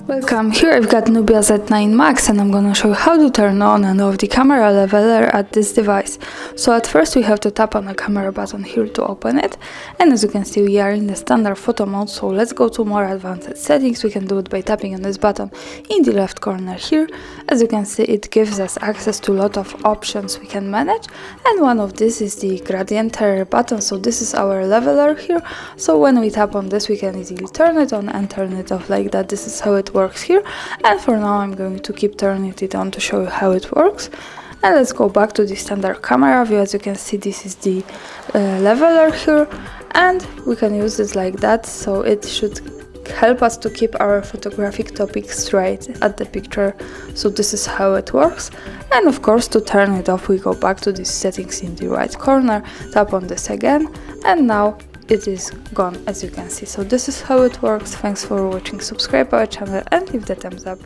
Welcome, here I've got Nubia Z9 Max and I'm gonna show you how to turn on and off the camera leveler at this device. So at first we have to tap on the camera button here to open it, and as you can see we are in the standard photo mode, so let's go to more advanced settings. We can do it by tapping on this button in the left corner here. As you can see, it gives us access to a lot of options we can manage, and one of this is the gradient button. So this is our leveler here, so when we tap on this we can easily turn it on and turn it off like that. This is how it works here, and for now I'm going to keep turning it on to show you how it works. And let's go back to the standard camera view. As you can see, this is the leveler here, and we can use it like that, so it should help us to keep our photographic topic straight at the picture. So this is how it works. And of course, to turn it off we go back to the settings in the right corner, tap on this again, and now it is gone, as you can see. So this is how it works. Thanks for watching, subscribe our channel and leave the thumbs up.